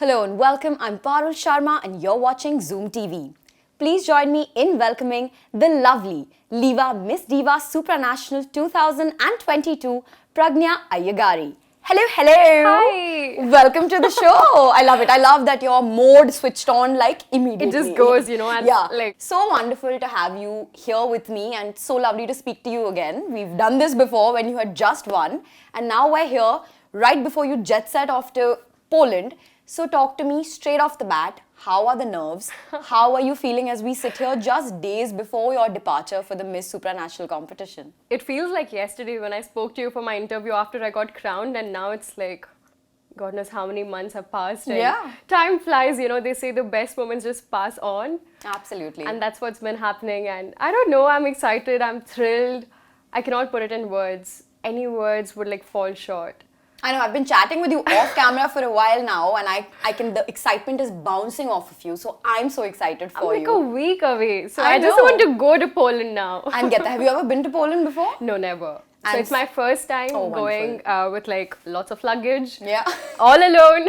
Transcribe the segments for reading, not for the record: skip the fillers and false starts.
Hello and welcome. I'm Parul Sharma and you're watching Zoom TV. Please join me in welcoming the lovely LIVA Miss Diva Supranational 2022 Pragnya Ayyagari. Hello, hello. Hi. Welcome to the show. I love it. I love that your mode switched on like immediately. It just goes, and yeah. like So wonderful to have you here with me and so lovely to speak to you again. We've done this before when you had just won and now we're here right before you jet set off to Poland. So talk to me straight off the bat. How are the nerves? How are you feeling as we sit here just days before your departure for the Miss Supranational competition? it feels like yesterday when I spoke to you for my interview after I got crowned, and now it's like God knows how many months have passed. And Yeah. time flies, they say the best moments just pass on. Absolutely. And that's what's been happening. And I don't know, I'm excited, I'm thrilled. I cannot put it in words. Any words would like fall short. I know, I've been chatting with you off camera for a while now and the excitement is bouncing off of you. So I'm so excited for I'm like you. a week away. So I I just know. want to go to Poland now. And get that. Have you ever been to Poland before? No, never. So And it's my first time Oh, going with like lots of luggage. Yeah. All alone.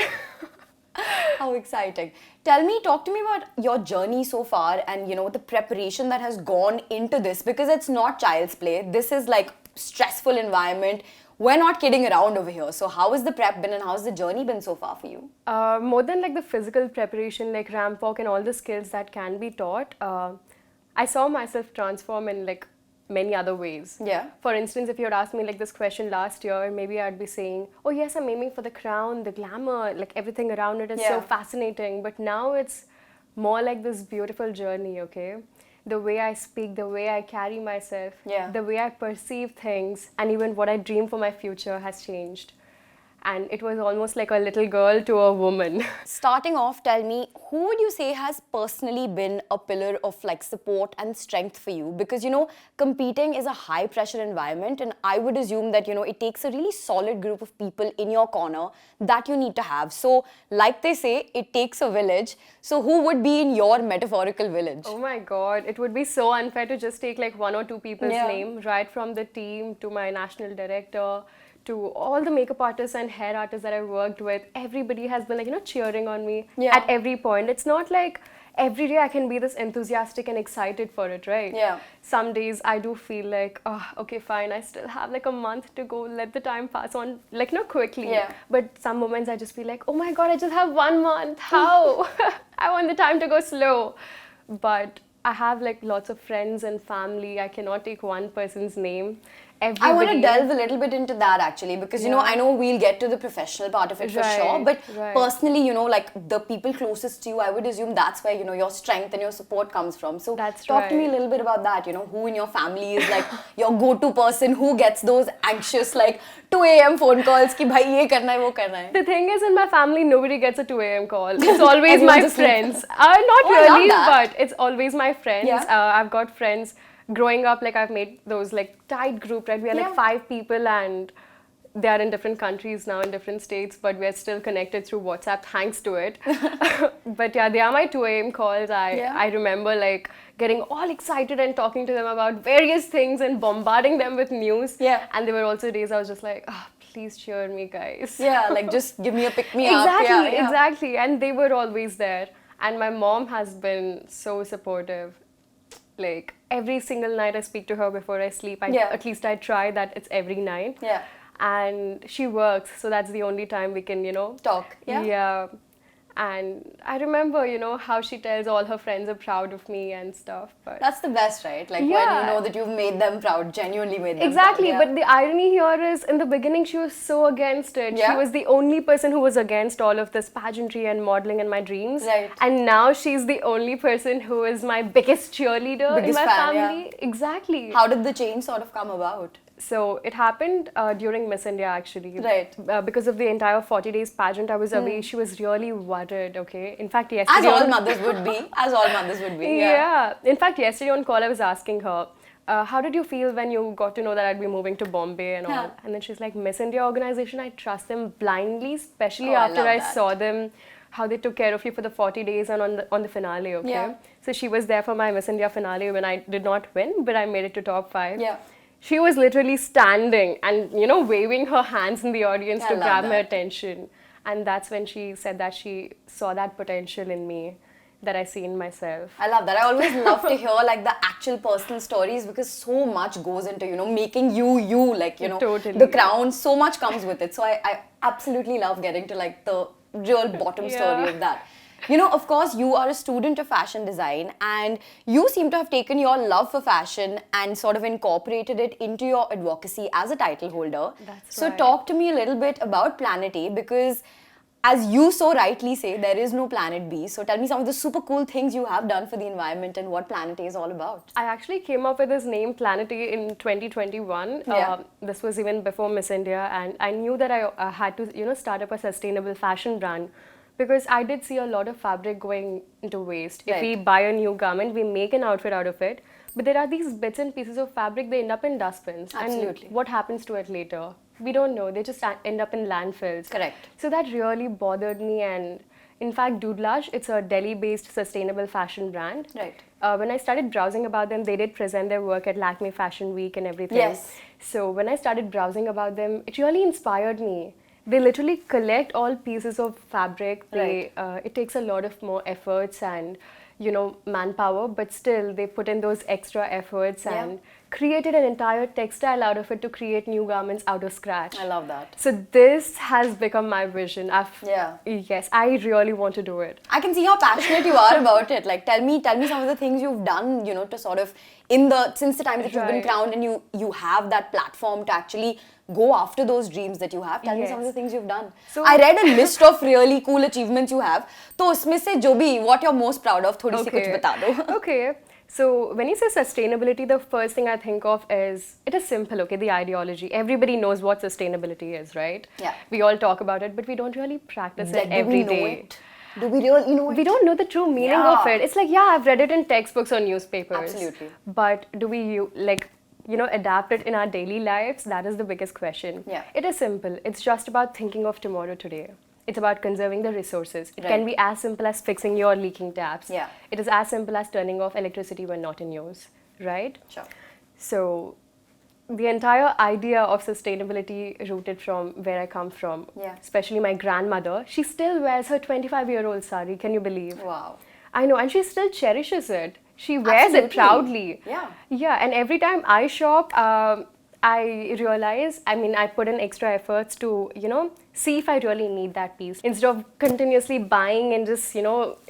How exciting. Talk to me about your journey so far and the preparation that has gone into this, because it's not child's play. This is like stressful environment. We're not kidding around over here. So how has the prep been and how's the journey been so far for you? More than like the physical preparation, like ramp walk and all the skills that can be taught, I saw myself transform in like many other ways. Yeah. For instance, if you had asked me like this question last year, maybe I'd be saying, oh yes, I'm aiming for the crown, the glamour, like everything around it is so fascinating. But now it's more like this beautiful journey, okay? The way I speak, the way I carry myself, the way I perceive things, and even what I dream for my future has changed. And it was almost like a little girl to a woman. Starting off, tell me, who would you say has personally been a pillar of like support and strength for you? Because, competing is a high pressure environment and I would assume that, it takes a really solid group of people in your corner that you need to have. So, like they say, it takes a village. So, who would be in your metaphorical village? Oh my God, it would be so unfair to just take like one or two people's name, right from the team to my national director, to all the makeup artists and hair artists that I worked with. Everybody has been like, cheering on me at every point. It's not like every day I can be this enthusiastic and excited for it, right? Yeah. Some days I do feel like, oh, okay, fine, I still have like a month to go, let the time pass on, like quickly. Yeah. But some moments I just feel like, oh my God, I just have 1 month, how? I want the time to go slow. But I have like lots of friends and family. I cannot take one person's name. Everybody. I want to delve a little bit into that actually because, I know we'll get to the professional part of it for sure. But personally, like the people closest to you, I would assume that's where, your strength and your support comes from. So talk to me a little bit about that, who in your family is like your go-to person, who gets those anxious like 2 a.m. phone calls ki bhai ye karna hai, wo karna hai. The thing is, in my family, nobody gets a 2 a.m. call. It's always my friends. Not Oh, really, but it's always my friends. Yeah. I've got friends. Growing up, like I've made those like tight group, right? We are like 5 people and they are in different countries now, in different states, but we're still connected through WhatsApp thanks to it. But yeah, they are my 2 a.m. calls. I remember like getting all excited and talking to them about various things and bombarding them with news. Yeah. And there were also days I was just like, oh, please cheer me, guys. Yeah, like just give me a pick-me-up. Exactly, exactly. And they were always there. And my mom has been so supportive. Like every single night I speak to her before I sleep. At least I try that it's every night. Yeah. And she works, so that's the only time we can, talk. Yeah. And I remember, how she tells all her friends are proud of me and stuff. But that's the best, right? Like when you know that you've made them proud, genuinely made them exactly, proud. But the irony here is, in the beginning, she was so against it. Yeah. She was the only person who was against all of this pageantry and modeling and my dreams. Right. And now she's the only person who is my biggest cheerleader in my family. Exactly. How did the change sort of come about? So it happened during Miss India actually. Right. Because of the entire 40 days pageant, I was away. She was really worried, okay? In fact, yesterday... As all mothers would be. As all mothers would be. Yeah. In fact, yesterday on call, I was asking her, how did you feel when you got to know that I'd be moving to Bombay and all? And then she's like, Miss India organization, I trust them blindly, especially after I saw them, how they took care of you for the 40 days and on the finale, okay? Yeah. So she was there for my Miss India finale when I did not win, but I made it to top 5. Yeah. She was literally standing and, waving her hands in the audience to grab my attention. And that's when she said that she saw that potential in me that I see in myself. I love that. I always love to hear like the actual personal stories, because so much goes into, making you, like, Totally. the crown, so much comes with it. So I absolutely love getting to like the real bottom story of that. Of course, you are a student of fashion design, and you seem to have taken your love for fashion and sort of incorporated it into your advocacy as a title holder. That's so right. talk to me a little bit about Planet A, because as you so rightly say, there is no Planet B. So tell me some of the super cool things you have done for the environment and what Planet A is all about. I actually came up with this name Planet A in 2021. This was even before Miss India, and I knew that I had to, start up a sustainable fashion brand, because I did see a lot of fabric going into waste. Right. If we buy a new garment, we make an outfit out of it, but there are these bits and pieces of fabric, they end up in dustbins. Absolutely. And what happens to it later? We don't know. They just end up in landfills. Correct. So that really bothered me. And in fact, Doodlage, it's a Delhi-based sustainable fashion brand. Right. When I started browsing about them, they did present their work at Lakme Fashion Week and everything. Yes. So when I started browsing about them, it really inspired me. They literally collect all pieces of fabric. It takes a lot of more efforts and, manpower, but still they put in those extra efforts and created an entire textile out of it to create new garments out of scratch. I love that. So this has become my vision. Yes, I really want to do it. I can see how passionate you are about it. Like, tell me some of the things you've done, to sort of since the time that you've been crowned, and you have that platform to actually go after those dreams that you have. Tell me some of the things you've done. So I read a list of really cool achievements you have. So usme se jo bhi, what you're most proud of, thodi si kuch bata do. Okay. So when you say sustainability, the first thing I think of is, it is simple, okay, the ideology. Everybody knows what sustainability is, right? Yeah. We all talk about it, but we don't really practice it every day. Do we really know it? We don't know the true meaning of it. It's like, I've read it in textbooks or newspapers. Absolutely. But do we, adapt it in our daily lives? That is the biggest question. Yeah. It is simple. It's just about thinking of tomorrow today. It's about conserving the resources. It can be as simple as fixing your leaking taps. Yeah. It is as simple as turning off electricity when not in use, right? Sure. So the entire idea of sustainability rooted from where I come from, especially my grandmother, she still wears her 25-year-old sari, can you believe? Wow. I know, and she still cherishes it. She wears it proudly. Yeah. Yeah, and every time I shop, I realize, I put in extra efforts to, see if I really need that piece. Instead of continuously buying and just,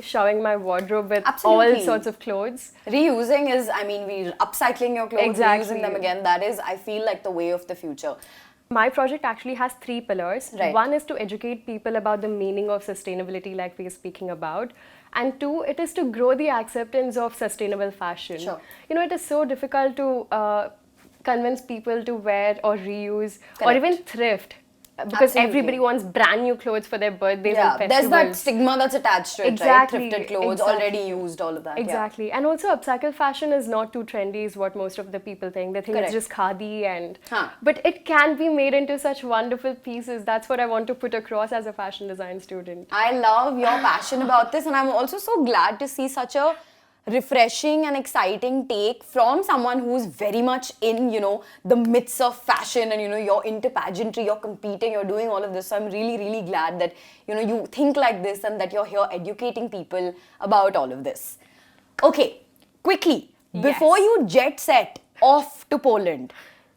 showing my wardrobe with all sorts of clothes. Reusing is, we're upcycling your clothes, reusing them again. That is, I feel like the way of the future. My project actually has 3 pillars. Right. 1 is to educate people about the meaning of sustainability, like we are speaking about. And 2, it is to grow the acceptance of sustainable fashion. Sure. It is so difficult to convince people to wear or reuse or even thrift. Because everybody wants brand new clothes for their birthdays and festivals. There's that stigma that's attached to it, right? Thrifted clothes, already used, all of that. Exactly. And also upcycle fashion is not too trendy is what most of the people think. They think it's just khadi and... But it can be made into such wonderful pieces. That's what I want to put across as a fashion design student. I love your passion about this, and I'm also so glad to see such a refreshing and exciting take from someone who's very much in, the midst of fashion, and, you're into pageantry, you're competing, you're doing all of this. So I'm really, really glad that, you think like this and that you're here educating people about all of this. Okay, quickly, before you jet set off to Poland,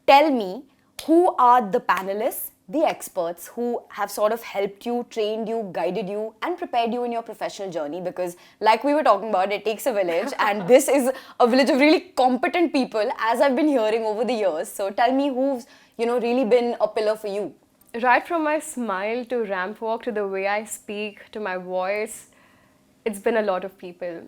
tell me, who are the panelists, the experts who have sort of helped you, trained you, guided you, and prepared you in your professional journey? Because like we were talking about, it takes a village, and this is a village of really competent people, as I've been hearing over the years. So tell me who's, really been a pillar for you. Right from my smile to ramp walk to the way I speak to my voice, it's been a lot of people.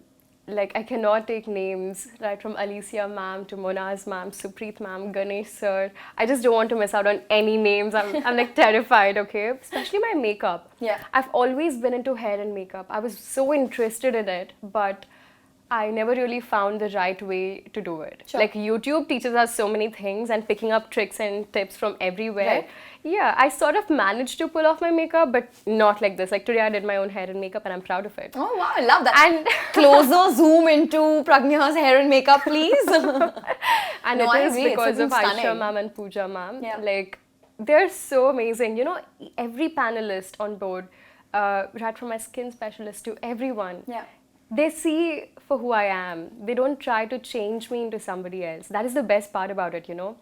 Like, I cannot take names, right from Alicia ma'am to Monaz ma'am, Supreet ma'am, Ganesh sir. I just don't want to miss out on any names. I'm like terrified, okay? Especially my makeup. Yeah. I've always been into hair and makeup. I was so interested in it, but I never really found the right way to do it. Sure. Like, YouTube teaches us so many things and picking up tricks and tips from everywhere. Right. Yeah, I sort of managed to pull off my makeup, but not like this. Like, today I did my own hair and makeup and I'm proud of it. Oh wow, I love that. And closer zoom into Pragnya's hair and makeup, please. And it is because of Aisha ma'am and Pooja ma'am. Yeah. Like, they're so amazing. You know, every panelist on board, right from my skin specialist to everyone, they see for who I am. They don't try to change me into somebody else. That is the best part about it, you know,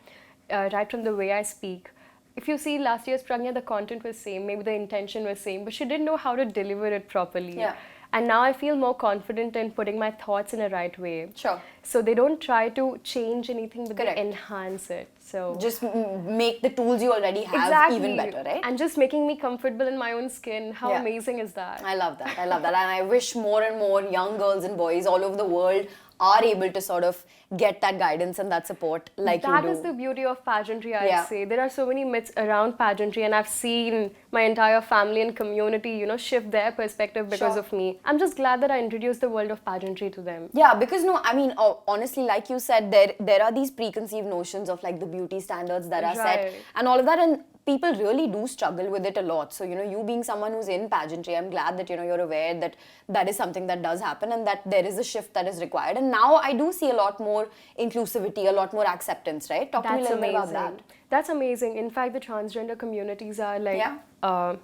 right from the way I speak. If you see last year's Pragnya, the content was same, maybe the intention was same, but she didn't know how to deliver it properly. And now I feel more confident in putting my thoughts in a right way. Sure. So they don't try to change anything, but they enhance it. So just make the tools you already have even better, right? And just making me comfortable in my own skin. How amazing is that? I love that. I love that. And I wish more and more young girls and boys all over the world are able to sort of get that guidance and that support like you do. That is the beauty of pageantry, I say. There are so many myths around pageantry, and I've seen my entire family and community, you know, shift their perspective because of me. I'm just glad that I introduced the world of pageantry to them. Yeah, because no, I mean, honestly, like you said, there are these preconceived notions of like the beauty standards that are set and all of that, and people really do struggle with it a lot. So, you know, you being someone who's in pageantry, I'm glad that, you know, you're aware that that is something that does happen and that there is a shift that is required. And now I do see a lot more inclusivity, a lot more acceptance, right? Talk to me a little bit about that. That's amazing. In fact, the transgender communities are like,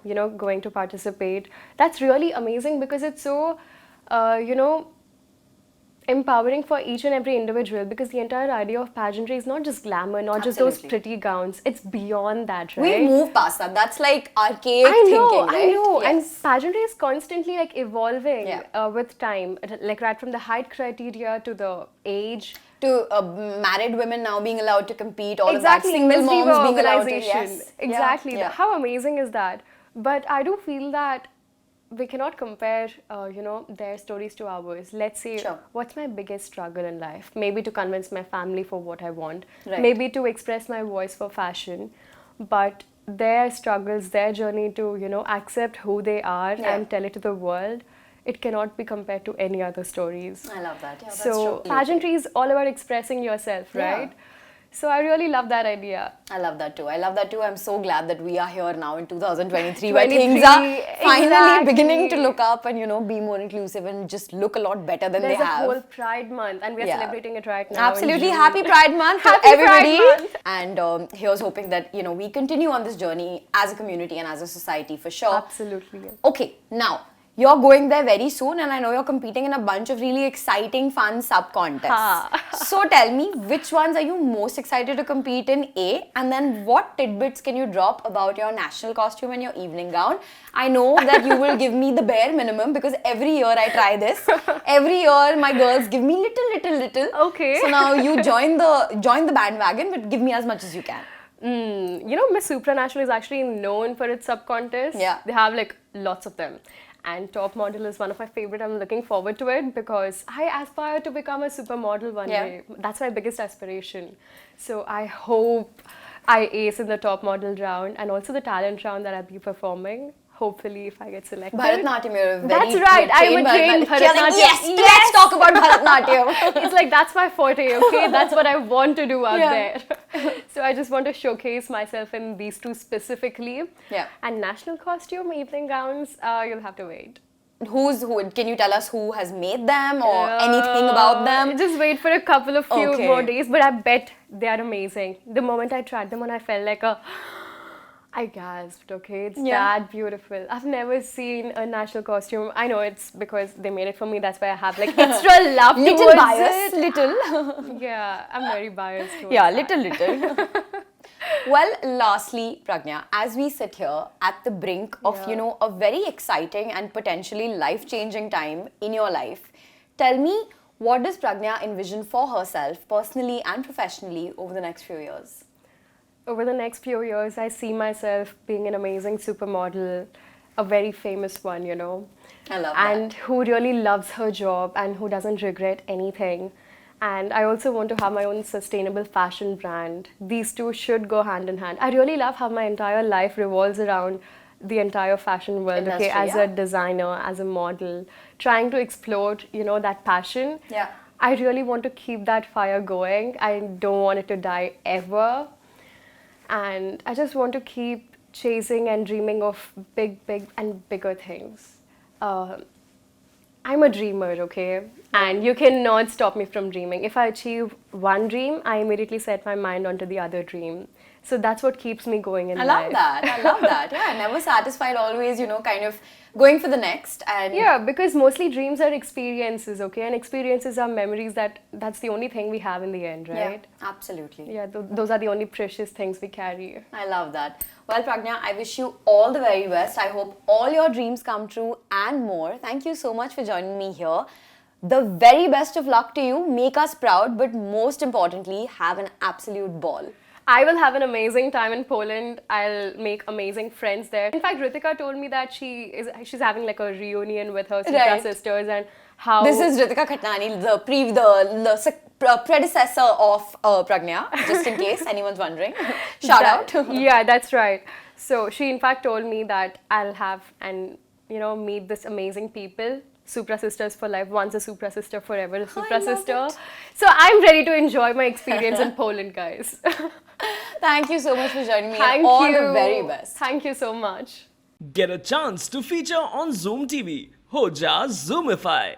you know, going to participate. That's really amazing because it's so, you know, empowering for each and every individual, because the entire idea of pageantry is not just glamour, not just those pretty gowns. It's beyond that, right? We move past that. That's like archaic thinking, right? I know. And pageantry is constantly like evolving with time, like right from the height criteria to the age. To married women now being allowed to compete, all of that. Single moms being allowed to, Exactly. How amazing is that? But I do feel that we cannot compare, you know, their stories to ours. Let's say, what's my biggest struggle in life? Maybe to convince my family for what I want. Maybe to express my voice for fashion. But their struggles, their journey to, you know, accept who they are and tell it to the world, it cannot be compared to any other stories. I love that. Yeah, that's so pageantry is all about expressing yourself, right? So I really love that idea. I love that too. I love that too. I'm so glad that we are here now in 2023 where things are finally beginning to look up and, you know, be more inclusive and just look a lot better than they have. There's a whole Pride Month and we're celebrating it right now. Absolutely. Happy Pride Month to everybody. And here's hoping that, you know, we continue on this journey as a community and as a society for sure. Absolutely. Okay, now, you're going there very soon and I know you're competing in a bunch of really exciting, fun sub-contests. So tell me, which ones are you most excited to compete in, A? And then what tidbits can you drop about your national costume and your evening gown? I know that you will give me the bare minimum because every year I try this. Every year my girls give me little. Okay. So now you join the bandwagon, but give me as much as you can. You know, Miss Supranational is actually known for its sub-contests. They have like lots of them. And Top Model is one of my favorite. I'm looking forward to it because I aspire to become a supermodel one day. That's my biggest aspiration. So I hope I ace in the Top Model round and also the talent round that I'll be performing. Hopefully, if I get selected. Bharatnatyam, you're a very That's right, I'm a trained Bharatnatyam. Yes, let's talk about Bharatnatyam. It's like, that's my forte, okay? That's what I want to do out there. So I just want to showcase myself in these two specifically. And national costume, evening gowns, you'll have to wait. Who? Can you tell us who has made them or anything about them? Just wait for a couple of few more days, but I bet they are amazing. The moment I tried them on, I felt like I gasped, okay? It's that beautiful. I've never seen a national costume. I know it's because they made it for me. That's why I have like extra love towards it. Little. Yeah, I'm very biased towards little. Well, lastly, Pragnya, as we sit here at the brink of, you know, a very exciting and potentially life-changing time in your life, tell me, what does Pragnya envision for herself, personally and professionally, over the next few years? Over the next few years, I see myself being an amazing supermodel, a very famous one, you know. I love that. And who really loves her job and who doesn't regret anything. And I also want to have my own sustainable fashion brand. These two should go hand in hand. I really love how my entire life revolves around the entire fashion world, okay, as a designer, as a model, trying to explore, you know, that passion. I really want to keep that fire going. I don't want it to die ever. And I just want to keep chasing and dreaming of big and bigger things. I'm a dreamer, okay? And you cannot stop me from dreaming. If I achieve one dream, I immediately set my mind onto the other dream. So that's what keeps me going in life. I love that. Yeah, never satisfied, always, kind of going for the next. And yeah, because mostly dreams are experiences, okay? And experiences are memories that's the only thing we have in the end, right? Yeah, absolutely. Yeah, those are the only precious things we carry. I love that. Well, Pragnya, I wish you all the very best. I hope all your dreams come true and more. Thank you so much for joining me here. The very best of luck to you. Make us proud, but most importantly, have an absolute ball. I will have an amazing time in Poland. I'll make amazing friends there. In fact, Ritika told me that she's having like a reunion with her Supra sisters, and how this is Ritika Khatnani, the predecessor of Pragnya, just in case anyone's wondering. Shout out. Yeah, that's right. So she in fact told me that I'll have and meet this amazing people. Supra sisters for life. Once a Supra sister, forever a Supra sister. So I'm ready to enjoy my experience in Poland, guys. Thank you so much for joining me. Thank you. All the very best. Thank you so much. Get a chance to feature on Zoom TV. Ho ja Zoomify.